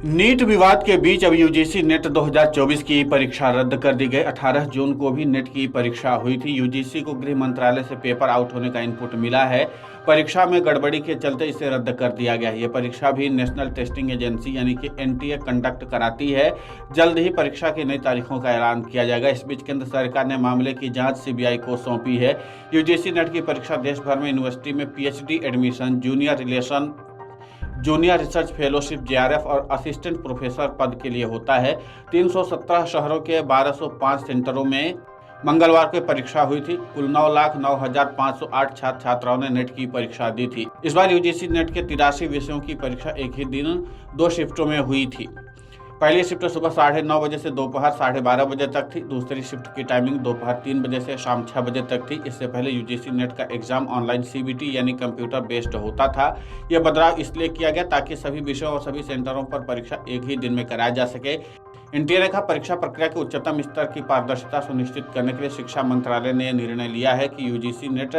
NEET विवाद के बीच अब यूजीसी नेट 2024 की परीक्षा रद्द कर दी गई। 18 जून को भी नेट की परीक्षा हुई थी। यूजीसी को गृह मंत्रालय से पेपर आउट होने का इनपुट मिला है। परीक्षा में गड़बड़ी के चलते इसे रद्द कर दिया गया है। ये परीक्षा भी नेशनल टेस्टिंग एजेंसी यानी कि एनटीए कंडक्ट कराती है। जल्द ही परीक्षा की नई तारीखों का ऐलान किया जाएगा। इस बीच केंद्र सरकार ने मामले की जाँच सीबीआई को सौंपी है। यूजीसी नेट की परीक्षा देश भर में यूनिवर्सिटी में PhD admission, junior research fellowship, JRF और असिस्टेंट प्रोफेसर पद के लिए होता है। 317 शहरों के 1205 सेंटरों में मंगलवार को परीक्षा हुई थी। कुल 9,09,508 छात्र छात्राओं ने नेट की परीक्षा दी थी। इस बार यूजीसी नेट के 83 विषयों की परीक्षा एक ही दिन 2 शिफ्टों में हुई थी। पहली शिफ्ट सुबह 9:30 बजे से दोपहर 12:30 बजे तक थी। दूसरी शिफ्ट की टाइमिंग दोपहर 3 बजे से शाम 6 बजे तक थी। इससे पहले यूजीसी नेट का एग्जाम ऑनलाइन सीबीटी यानी कंप्यूटर बेस्ड होता था। यह बदलाव इसलिए किया गया ताकि सभी विषयों और सभी सेंटरों पर परीक्षा एक ही दिन में कराया जा सके। एनटीए ने कहा, परीक्षा प्रक्रिया के उच्चतम स्तर की पारदर्शिता सुनिश्चित करने के लिए शिक्षा मंत्रालय ने निर्णय लिया है कि यूजीसी नेट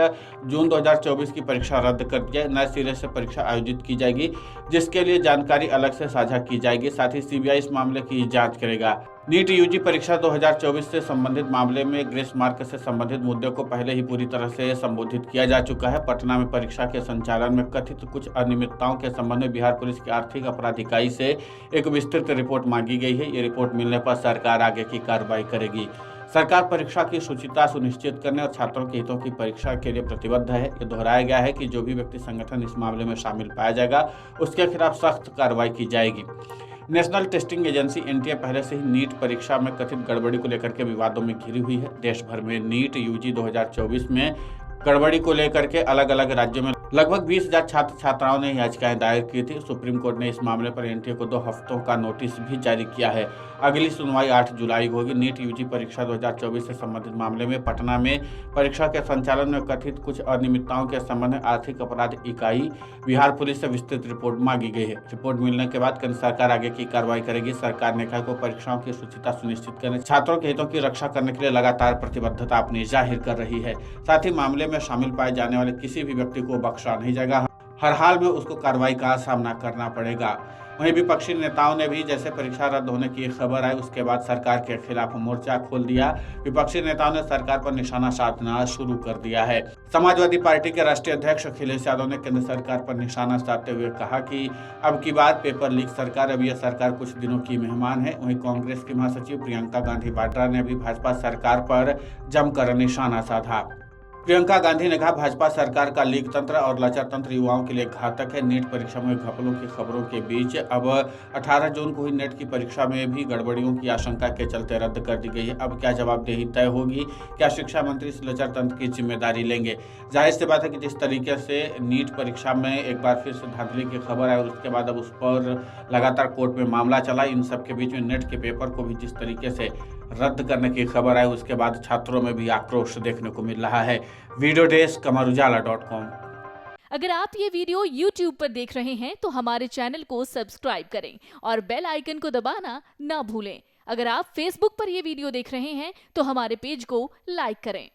जून 2024 की परीक्षा रद्द कर दी जाए। नए सिरे से परीक्षा आयोजित की जाएगी, जिसके लिए जानकारी अलग से साझा की जाएगी। साथ ही सीबीआई इस मामले की जांच करेगा। नीट यूजी परीक्षा 2024 से संबंधित मामले में ग्रेस मार्क से संबंधित मुद्दे को पहले ही पूरी तरह से संबोधित किया जा चुका है। पटना में परीक्षा के संचालन में कथित कुछ अनियमितताओं के संबंध में बिहार पुलिस की आर्थिक अपराध इकाई से एक विस्तृत रिपोर्ट मांगी गई है। ये रिपोर्ट मिलने पर सरकार आगे की कार्रवाई करेगी। सरकार परीक्षा की शुचिता सुनिश्चित करने और छात्रों के हितों की परीक्षा के लिए प्रतिबद्ध है। ये दोहराया गया है कि जो भी व्यक्ति संगठन इस मामले में शामिल पाया जाएगा, उसके खिलाफ सख्त कार्रवाई की जाएगी। नेशनल टेस्टिंग एजेंसी एनटीए पहले से ही नीट परीक्षा में कथित गड़बड़ी को लेकर के विवादों में घिरी हुई है। देश भर में नीट यूजी 2024 में गड़बड़ी को लेकर के अलग अलग राज्यों में लगभग 20,000 छात्र छात्राओं ने याचिकाएं दायर की थी। सुप्रीम कोर्ट ने इस मामले पर एनटीए को 2 हफ्तों का नोटिस भी जारी किया है। अगली सुनवाई 8 जुलाई को होगी। नीट यूजी परीक्षा 2024 से संबंधित मामले में पटना में परीक्षा के संचालन में कथित कुछ अनियमितताओं के संबंध में आर्थिक अपराध इकाई बिहार पुलिस से विस्तृत रिपोर्ट मांगी गई है। रिपोर्ट मिलने के बाद केंद्र सरकार आगे की कार्रवाई करेगी। सरकार ने कहा कि परीक्षाओं की शुचिता सुनिश्चित करने, छात्रों के हितों की रक्षा करने के लिए लगातार प्रतिबद्धता अपनी जाहिर कर रही है। साथ ही मामले में शामिल पाए जाने वाले किसी भी व्यक्ति को बख्शा नहीं जाएगा। हर हाल में उसको कार्रवाई का सामना करना पड़ेगा। वहीं विपक्षी नेताओं ने भी जैसे परीक्षा रद्द होने की खबर आई, उसके बाद सरकार के खिलाफ मोर्चा खोल दिया। विपक्षी नेताओं ने सरकार पर निशाना साधना शुरू कर दिया है। समाजवादी पार्टी के राष्ट्रीय अध्यक्ष अखिलेश यादव ने केंद्र सरकार पर निशाना साधते हुए कहा कि अब की बात पेपर लीक सरकार, अब यह सरकार कुछ दिनों की मेहमान है। वहीं कांग्रेस की महासचिव प्रियंका गांधी वाड्रा ने भी भाजपा सरकार पर जमकर निशाना साधा। प्रियंका गांधी ने कहा, भाजपा सरकार का लीक तंत्र और लाचार तंत्र युवाओं के लिए घातक है। नीट परीक्षा में घपलों की खबरों के बीच अब 18 जून को हुई नेट की परीक्षा में भी गड़बड़ियों की आशंका के चलते रद्द कर दी गई है। अब क्या जवाबदेही तय होगी? क्या शिक्षा मंत्री इस लाचार तंत्र की जिम्मेदारी लेंगे? जाहिर सी बात है कि जिस तरीके से नीट परीक्षा में एक बार फिर से धांधली की खबर आई और उसके बाद अब उस पर लगातार कोर्ट में मामला चला, इन सब के बीच में नेट के पेपर को भी जिस तरीके से रद्द करने की खबर आई, उसके बाद छात्रों में भी आक्रोश देखने को मिल रहा है। Video desk amarujala.com। अगर आप ये वीडियो YouTube पर देख रहे हैं तो हमारे चैनल को सब्सक्राइब करें और बेल आइकन को दबाना ना भूलें। अगर आप Facebook पर ये वीडियो देख रहे हैं तो हमारे पेज को लाइक करें।